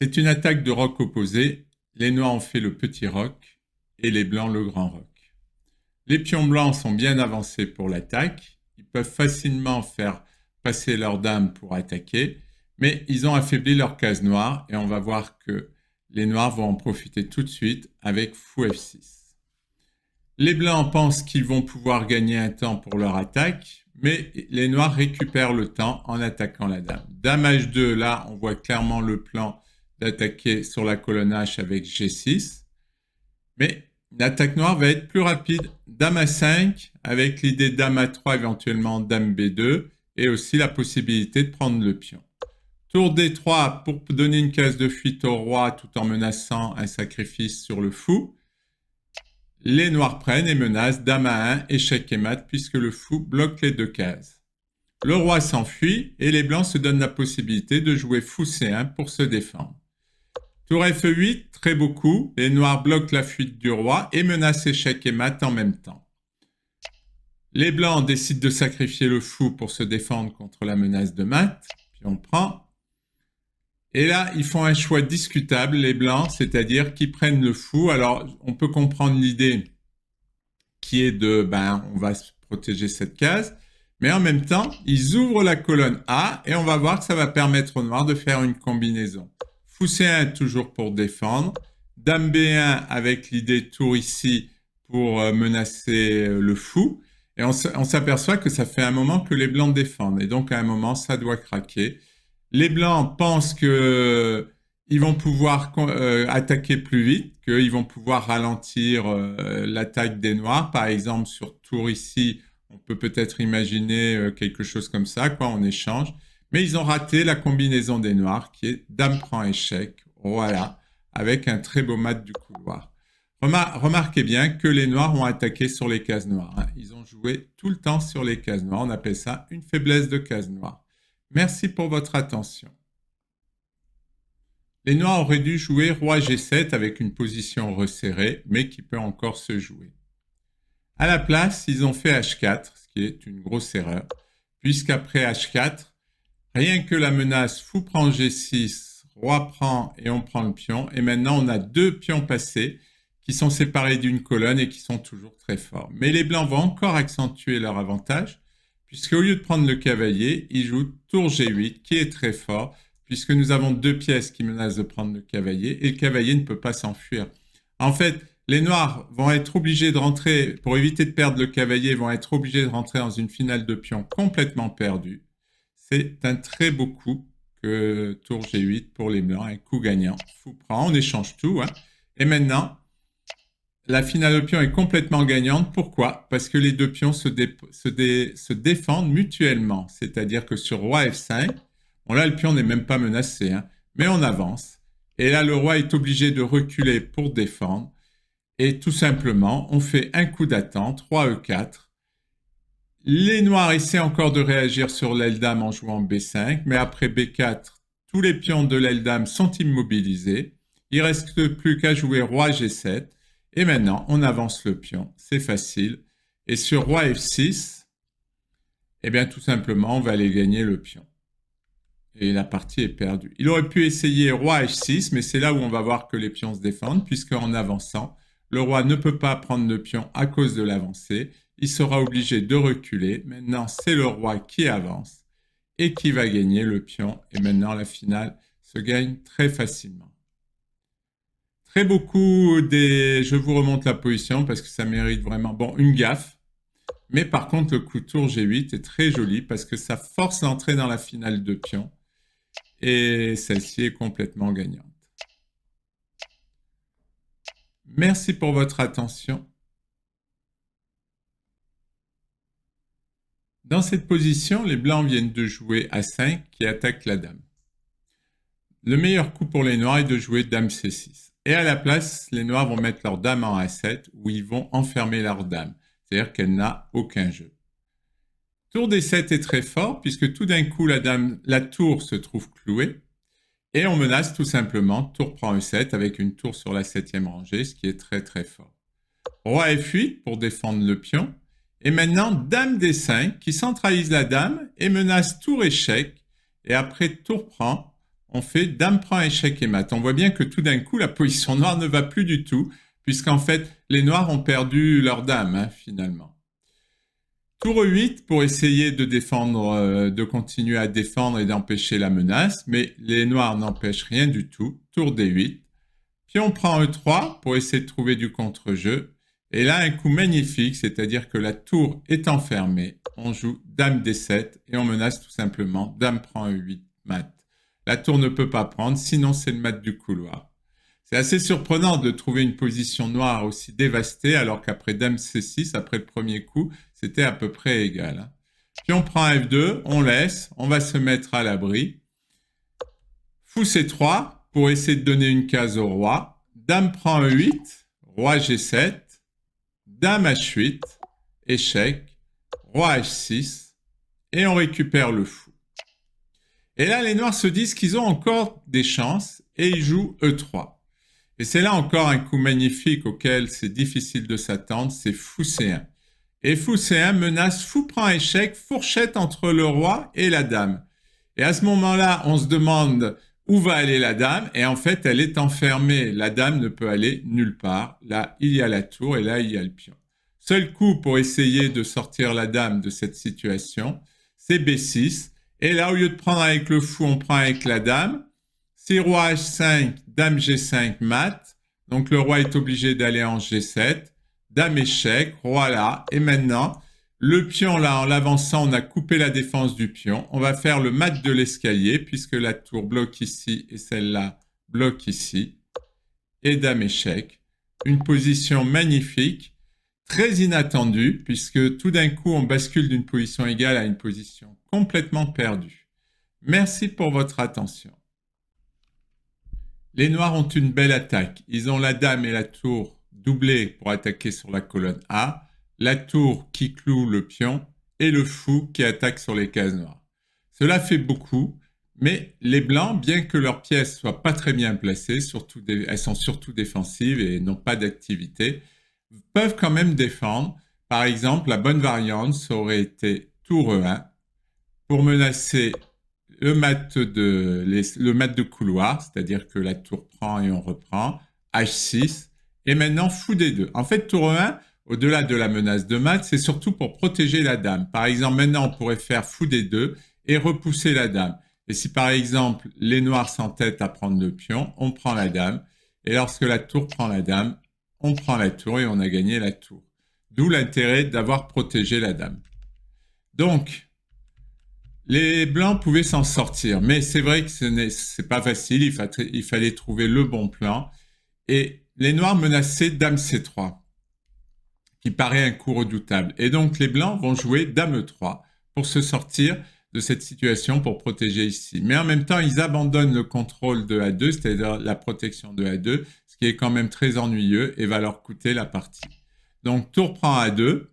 C'est une attaque de roc opposé. Les noirs ont fait le petit roc et les blancs le grand roc. Les pions blancs sont bien avancés pour l'attaque. Ils peuvent facilement faire passer leur dame pour attaquer, mais ils ont affaibli leur case noire et on va voir que les noirs vont en profiter tout de suite avec fou F6. Les blancs pensent qu'ils vont pouvoir gagner un temps pour leur attaque, mais les noirs récupèrent le temps en attaquant la dame. Dame H2, là, on voit clairement le plan d'attaquer sur la colonne H avec G6. Mais l'attaque noire va être plus rapide. Dame A5, avec l'idée Dame A3, éventuellement Dame B2, et aussi la possibilité de prendre le pion. Tour D3 pour donner une case de fuite au roi tout en menaçant un sacrifice sur le fou. Les noirs prennent et menacent Dame A1, échec et mat, puisque le fou bloque les deux cases. Le roi s'enfuit et les blancs se donnent la possibilité de jouer fou C1 pour se défendre. Tour F8, très beau coup. Les noirs bloquent la fuite du roi et menacent échec et mat en même temps. Les blancs décident de sacrifier le fou pour se défendre contre la menace de mat. Puis on prend. Et là, ils font un choix discutable, les blancs, c'est-à-dire qu'ils prennent le fou. Alors, on peut comprendre l'idée qui est de, on va protéger cette case. Mais en même temps, ils ouvrent la colonne A et on va voir que ça va permettre aux noirs de faire une combinaison. Fou C1 toujours pour défendre. Dame B1 avec l'idée tour ici pour menacer le fou. Et on s'aperçoit que ça fait un moment que les blancs défendent. Et donc à un moment, ça doit craquer. Les blancs pensent qu'ils vont pouvoir attaquer plus vite, qu'ils vont pouvoir ralentir l'attaque des noirs. Par exemple, sur tour ici, on peut peut-être imaginer quelque chose comme ça, quoi, en échange. Mais ils ont raté la combinaison des noirs qui est dame prend échec, voilà, avec un très beau mat du couloir. Remarquez bien que les noirs ont attaqué sur les cases noires. Hein. Ils ont joué tout le temps sur les cases noires. On appelle ça une faiblesse de case noire. Merci pour votre attention. Les noirs auraient dû jouer roi G7 avec une position resserrée, mais qui peut encore se jouer. À la place, ils ont fait H4, ce qui est une grosse erreur, puisqu'après H4, rien que la menace fou prend G6, roi prend et on prend le pion. Et maintenant, on a deux pions passés qui sont séparés d'une colonne et qui sont toujours très forts. Mais les blancs vont encore accentuer leur avantage, puisqu'au lieu de prendre le cavalier, ils jouent tour G8, qui est très fort, puisque nous avons deux pièces qui menacent de prendre le cavalier, et le cavalier ne peut pas s'enfuir. En fait, les noirs vont être obligés de rentrer, pour éviter de perdre le cavalier, vont être obligés de rentrer dans une finale de pions complètement perdue. C'est un très beau coup que tour G8 pour les blancs, un coup gagnant. Fou prend, on échange tout. Hein. Et maintenant, la finale de pions est complètement gagnante. Pourquoi? Parce que les deux pions se défendent mutuellement. C'est-à-dire que sur roi F5, bon là le pion n'est même pas menacé, hein, mais on avance. Et là le roi est obligé de reculer pour défendre. Et tout simplement, on fait un coup d'attente, roi E4. Les noirs essaient encore de réagir sur l'aile dame en jouant B5, mais après B4, tous les pions de l'aile dame sont immobilisés. Il ne reste plus qu'à jouer roi G7. Et maintenant, on avance le pion. C'est facile. Et sur roi F6, eh bien, tout simplement, on va aller gagner le pion. Et la partie est perdue. Il aurait pu essayer roi H6, mais c'est là où on va voir que les pions se défendent, puisqu'en avançant, le roi ne peut pas prendre le pion à cause de l'avancée. Il sera obligé de reculer. Maintenant, c'est le roi qui avance et qui va gagner le pion. Et maintenant, la finale se gagne très facilement. Très beaucoup des... Je vous remonte la position parce que ça mérite vraiment... Bon, une gaffe. Mais par contre, le coup tour G8 est très joli parce que ça force l'entrée dans la finale de pion. Et celle-ci est complètement gagnante. Merci pour votre attention. Dans cette position, les blancs viennent de jouer A5 qui attaque la dame. Le meilleur coup pour les noirs est de jouer dame C6. Et à la place, les noirs vont mettre leur dame en A7 où ils vont enfermer leur dame. C'est-à-dire qu'elle n'a aucun jeu. Tour D7 est très fort puisque tout d'un coup, la tour se trouve clouée. Et on menace tout simplement tour prend E7 avec une tour sur la 7e rangée, ce qui est très très fort. Roi F8 pour défendre le pion. Et maintenant, dame D5 qui centralise la dame et menace tour échec. Et après tour prend, on fait dame prend échec et mat. On voit bien que tout d'un coup, la position noire ne va plus du tout, puisqu'en fait, les noirs ont perdu leur dame, hein, finalement. Tour 8 pour essayer de défendre, de continuer à défendre et d'empêcher la menace, mais les noirs n'empêchent rien du tout. Tour D8. Puis on prend E3 pour essayer de trouver du contre-jeu. Et là, un coup magnifique, c'est-à-dire que la tour est enfermée. On joue dame D7 et on menace tout simplement dame prend E8 mat. La tour ne peut pas prendre, sinon c'est le mat du couloir. C'est assez surprenant de trouver une position noire aussi dévastée, alors qu'après dame C6, après le premier coup, c'était à peu près égal. Puis on prend F2, on laisse, on va se mettre à l'abri. Fou C3 pour essayer de donner une case au roi. Dame prend E8, roi G7, dame H8, échec, roi H6, et on récupère le fou. Et là, les noirs se disent qu'ils ont encore des chances, et ils jouent E3. Et c'est là encore un coup magnifique auquel c'est difficile de s'attendre, c'est fou C1. Et fou C1 menace fou prend échec, fourchette entre le roi et la dame. Et à ce moment-là, on se demande où va aller la dame, et en fait, elle est enfermée. La dame ne peut aller nulle part. Là, il y a la tour, et là, il y a le pion. Seul coup pour essayer de sortir la dame de cette situation, c'est B6. Et là, au lieu de prendre avec le fou, on prend avec la dame. C'est roi H5, dame G5 mat. Donc le roi est obligé d'aller en G7. Dame échec, roi là. Et maintenant, le pion là, en l'avançant, on a coupé la défense du pion. On va faire le mat de l'escalier puisque la tour bloque ici et celle-là bloque ici. Et dame échec. Une position magnifique, très inattendue puisque tout d'un coup, on bascule d'une position égale à une position complètement perdue. Merci pour votre attention. Les noirs ont une belle attaque. Ils ont la dame et la tour doublées pour attaquer sur la colonne A, la tour qui cloue le pion et le fou qui attaque sur les cases noires. Cela fait beaucoup, mais les blancs, bien que leurs pièces soient pas très bien placées, elles sont surtout défensives et n'ont pas d'activité, peuvent quand même défendre. Par exemple, la bonne variante, ça aurait été tour E1 pour menacer le mat de couloir, c'est-à-dire que la tour prend et on reprend, H6, et maintenant fou D2. En fait, tour 1, au-delà de la menace de mat, c'est surtout pour protéger la dame. Par exemple, maintenant, on pourrait faire fou D2 et repousser la dame. Et si par exemple, les noirs s'entêtent à prendre le pion, on prend la dame, et lorsque la tour prend la dame, on prend la tour et on a gagné la tour. D'où l'intérêt d'avoir protégé la dame. Donc, les blancs pouvaient s'en sortir, mais c'est vrai que c'est pas facile, il fallait trouver le bon plan. Et les noirs menaçaient dame C3, qui paraît un coup redoutable. Et donc les blancs vont jouer dame E3 pour se sortir de cette situation, pour protéger ici. Mais en même temps, ils abandonnent le contrôle de A2, c'est-à-dire la protection de A2, ce qui est quand même très ennuyeux et va leur coûter la partie. Donc tour prend A2,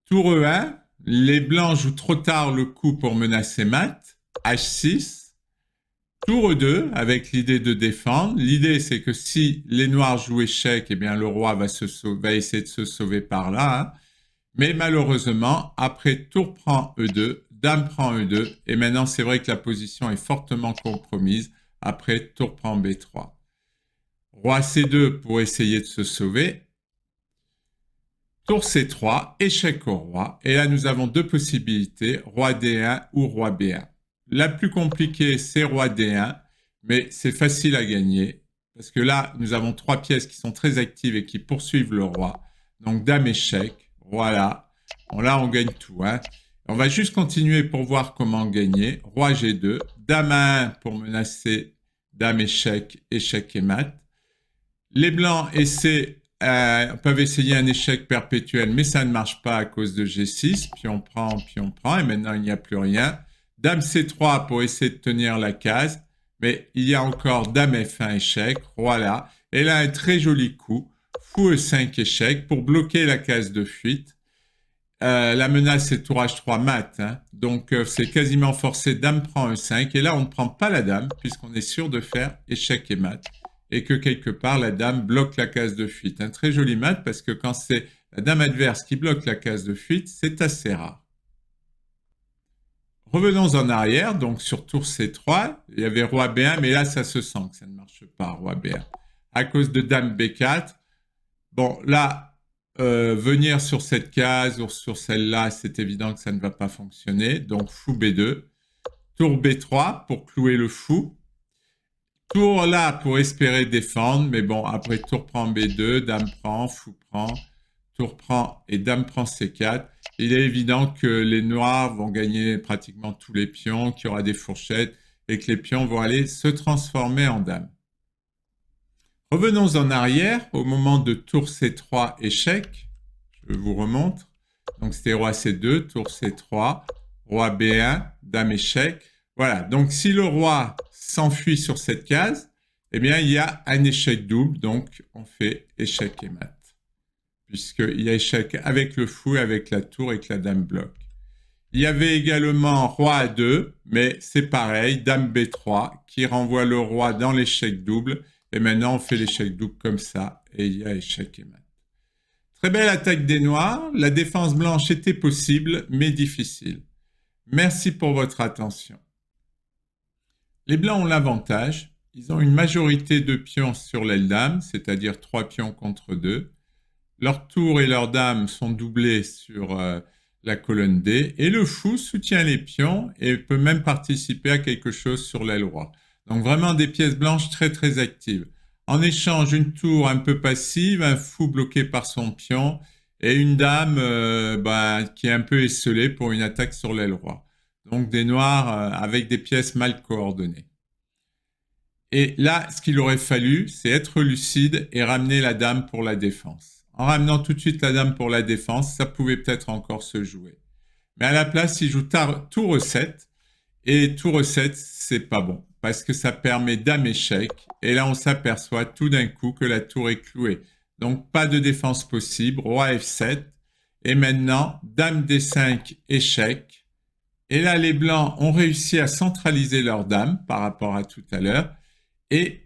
tour E1, les blancs jouent trop tard le coup pour menacer mat, H6, tour E2 avec l'idée de défendre. L'idée c'est que si les noirs jouent échec, eh bien le roi va essayer de se sauver par là. Hein. Mais malheureusement, après tour prend E2, dame prend E2, et maintenant c'est vrai que la position est fortement compromise après tour prend B3. Roi C2 pour essayer de se sauver. Tour C3, échec au roi. Et là, nous avons deux possibilités, roi D1 ou roi B1. La plus compliquée, c'est roi D1, mais c'est facile à gagner. Parce que là, nous avons trois pièces qui sont très actives et qui poursuivent le roi. Donc, dame échec, voilà. Bon, là, on gagne tout. Hein. On va juste continuer pour voir comment gagner. Roi G2, dame A1 pour menacer dame échec, échec et mat. Les blancs peuvent essayer un échec perpétuel, mais ça ne marche pas à cause de G6. Puis on prend, et maintenant il n'y a plus rien. Dame C3 pour essayer de tenir la case, mais il y a encore dame F1 échec, voilà. Et là, un très joli coup, fou E5 échec pour bloquer la case de fuite. La menace, c'est tour H3 mat, hein. Donc c'est quasiment forcé, dame prend E5, et là, on ne prend pas la dame, puisqu'on est sûr de faire échec et mat. Et que quelque part, la dame bloque la case de fuite. Un très joli mat, parce que quand c'est la dame adverse qui bloque la case de fuite, c'est assez rare. Revenons en arrière, donc sur tour C3, il y avait roi B1, mais là, ça se sent que ça ne marche pas, roi B1. À cause de dame B4. Bon, là, venir sur cette case ou sur celle-là, c'est évident que ça ne va pas fonctionner. Donc, fou B2. Tour B3 pour clouer le fou. Tour là pour espérer défendre, mais bon, après tour prend B2, dame prend, fou prend, tour prend et dame prend C4. Il est évident que les noirs vont gagner pratiquement tous les pions, qu'il y aura des fourchettes et que les pions vont aller se transformer en dames. Revenons en arrière au moment de tour C3 échec. Je vous remontre. Donc c'était roi C2, tour C3, roi B1, dame échec. Voilà, donc si le roi s'enfuit sur cette case, eh bien il y a un échec double, donc on fait échec et mat. Puisqu'il y a échec avec le fou, avec la tour et que la dame bloque. Il y avait également roi A2, mais c'est pareil, dame B3, qui renvoie le roi dans l'échec double. Et maintenant, on fait l'échec double comme ça, et il y a échec et mat. Très belle attaque des noirs. La défense blanche était possible, mais difficile. Merci pour votre attention. Les blancs ont l'avantage. Ils ont une majorité de pions sur l'aile dame, c'est-à-dire 3 pions contre 2. Leur tour et leur dame sont doublés sur la colonne D. Et le fou soutient les pions et peut même participer à quelque chose sur l'aile roi. Donc vraiment des pièces blanches très très actives. En échange, une tour un peu passive, un fou bloqué par son pion et une dame qui est un peu esselée pour une attaque sur l'aile roi. Donc des noirs avec des pièces mal coordonnées. Et là, ce qu'il aurait fallu, c'est être lucide et ramener la dame pour la défense. En ramenant tout de suite la dame pour la défense, ça pouvait peut-être encore se jouer. Mais à la place, il joue tour E7. Et tour E7, c'est pas bon. Parce que ça permet dame échec. Et là, on s'aperçoit tout d'un coup que la tour est clouée. Donc, pas de défense possible. Roi F7. Et maintenant, dame D5, échec. Et là, les blancs ont réussi à centraliser leur dame par rapport à tout à l'heure. Et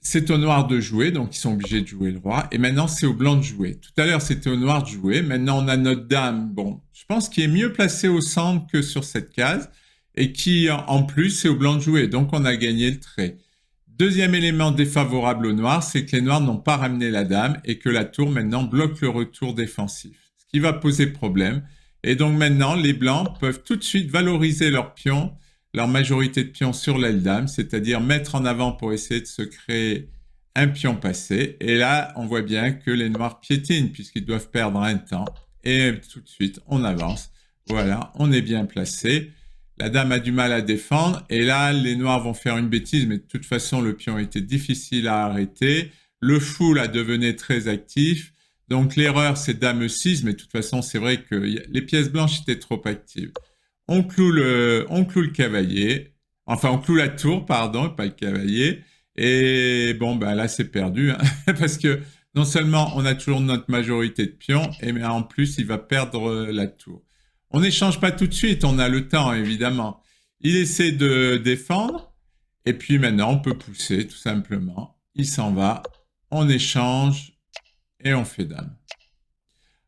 c'est au noir de jouer, donc ils sont obligés de jouer le roi. Et maintenant, c'est au blanc de jouer. Tout à l'heure, c'était au noir de jouer. Maintenant, on a notre dame, bon, je pense qu'il est mieux placé au centre que sur cette case. Et qui, en plus, c'est au blanc de jouer. Donc, on a gagné le trait. Deuxième élément défavorable au noir, c'est que les noirs n'ont pas ramené la dame et que la tour, maintenant, bloque le retour défensif. Ce qui va poser problème. Et donc, maintenant, les blancs peuvent tout de suite valoriser leurs pions, leur majorité de pions sur l'aile dame, c'est-à-dire mettre en avant pour essayer de se créer un pion passé. Et là, on voit bien que les noirs piétinent puisqu'ils doivent perdre un temps. Et tout de suite, on avance. Voilà, on est bien placé. La dame a du mal à défendre. Et là, les noirs vont faire une bêtise, mais de toute façon, le pion était difficile à arrêter. Le fou, là, devenait très actif. Donc, l'erreur, c'est dame E6, mais de toute façon, c'est vrai que les pièces blanches étaient trop actives. On cloue le cavalier. Enfin, on cloue la tour, pardon, pas le cavalier. Et bon, ben là, c'est perdu. Hein, parce que non seulement on a toujours notre majorité de pions, mais en plus, il va perdre la tour. On n'échange pas tout de suite, on a le temps, évidemment. Il essaie de défendre. Et puis maintenant, on peut pousser, tout simplement. Il s'en va. On échange. Et on fait dame.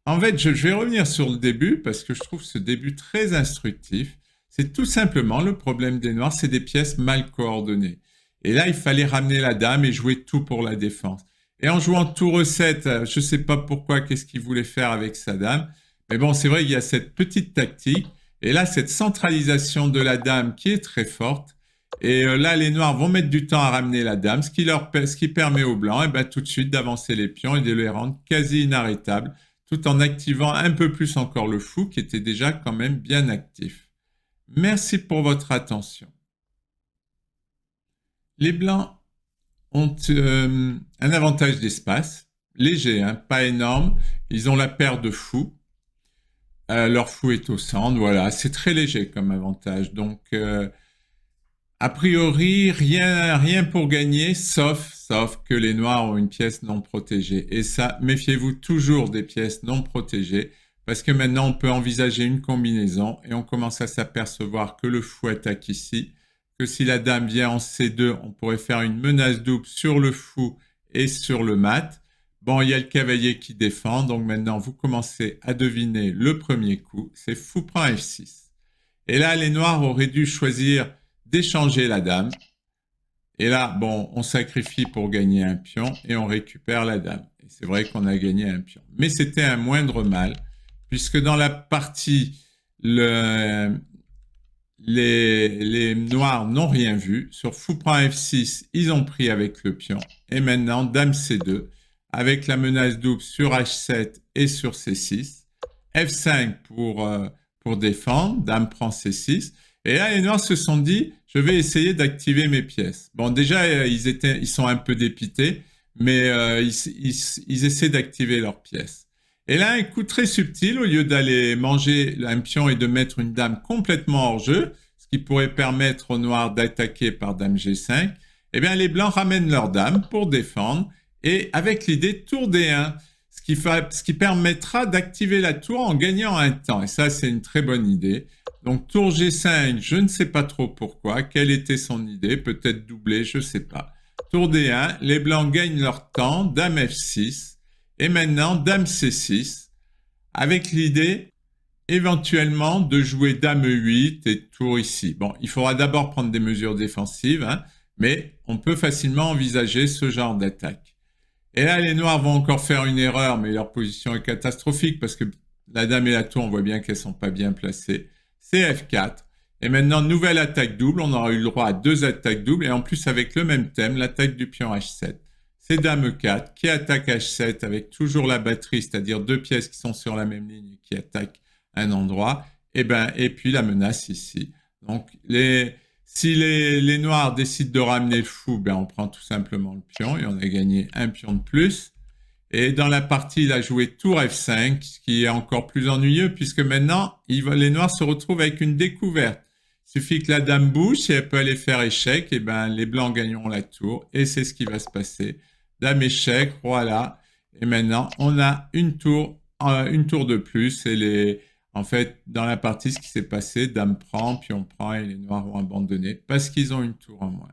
En fait, je vais revenir sur le début parce que je trouve ce début très instructif. C'est tout simplement le problème des noirs, c'est des pièces mal coordonnées. Et là, il fallait ramener la dame et jouer tout pour la défense. Et en jouant tour E7, je ne sais pas pourquoi, qu'est-ce qu'il voulait faire avec sa dame. Mais bon, c'est vrai qu'il y a cette petite tactique. Et là, cette centralisation de la dame qui est très forte. Et là, les noirs vont mettre du temps à ramener la dame, ce qui permet aux blancs tout de suite d'avancer les pions et de les rendre quasi inarrêtables, tout en activant un peu plus encore le fou qui était déjà quand même bien actif. Merci pour votre attention. Les blancs ont un avantage d'espace, léger, hein, pas énorme. Ils ont la paire de fous. Leur fou est au centre, voilà, c'est très léger comme avantage. Donc, a priori, rien pour gagner, sauf que les noirs ont une pièce non protégée. Et ça, méfiez-vous toujours des pièces non protégées, parce que maintenant, on peut envisager une combinaison et on commence à s'apercevoir que le fou attaque ici, que si la dame vient en C2, on pourrait faire une menace double sur le fou et sur le mat. Bon, il y a le cavalier qui défend, donc maintenant, vous commencez à deviner le premier coup, c'est fou prend F6. Et là, les noirs auraient dû choisir d'échanger la dame. Et là, bon, on sacrifie pour gagner un pion et on récupère la dame. Et c'est vrai qu'on a gagné un pion. Mais c'était un moindre mal, puisque dans la partie, les noirs n'ont rien vu. Sur fou prend F6, ils ont pris avec le pion. Et maintenant, dame C2, avec la menace double sur H7 et sur C6. F5 pour défendre, dame prend C6. Et là, les noirs se sont dit, je vais essayer d'activer mes pièces. Bon, déjà, ils sont un peu dépités, mais ils essaient d'activer leurs pièces. Et là, un coup très subtil, au lieu d'aller manger un pion et de mettre une dame complètement hors jeu, ce qui pourrait permettre aux noirs d'attaquer par dame G5, eh bien, les blancs ramènent leur dame pour défendre, et avec l'idée tour D1, ce qui permettra d'activer la tour en gagnant un temps. Et ça, c'est une très bonne idée. Donc, tour G5, je ne sais pas trop pourquoi. Quelle était son idée? Peut-être doubler, je ne sais pas. Tour D1, les blancs gagnent leur temps, dame F6, et maintenant dame C6, avec l'idée éventuellement de jouer dame E8 et tour ici. Bon, il faudra d'abord prendre des mesures défensives, hein, mais on peut facilement envisager ce genre d'attaque. Et là, les noirs vont encore faire une erreur, mais leur position est catastrophique parce que la dame et la tour, on voit bien qu'elles ne sont pas bien placées. C'est F4. Et maintenant, nouvelle attaque double. On aura eu le droit à 2 attaques doubles. Et en plus, avec le même thème, l'attaque du pion H7. C'est dame E4 qui attaque H7 avec toujours la batterie, c'est-à-dire 2 pièces qui sont sur la même ligne et qui attaquent un endroit. Et puis la menace ici. Donc, si les noirs décident de ramener le fou, on prend tout simplement le pion et on a gagné un pion de plus. Et dans la partie, il a joué tour F5, ce qui est encore plus ennuyeux puisque maintenant, les noirs se retrouvent avec une découverte. Il suffit que la dame bouge, si elle peut aller faire échec, et les blancs gagneront la tour et c'est ce qui va se passer. Dame échec, voilà. Et maintenant, on a une tour de plus et en fait, dans la partie, ce qui s'est passé, dame prend, pion prend et les noirs ont abandonné parce qu'ils ont une tour en moins.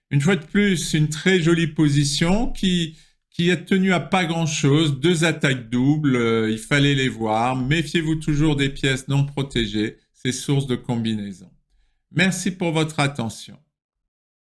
Une fois de plus, une très jolie position qui est tenue à pas grand-chose. 2 attaques doubles, il fallait les voir. Méfiez-vous toujours des pièces non protégées, c'est source de combinaison. Merci pour votre attention.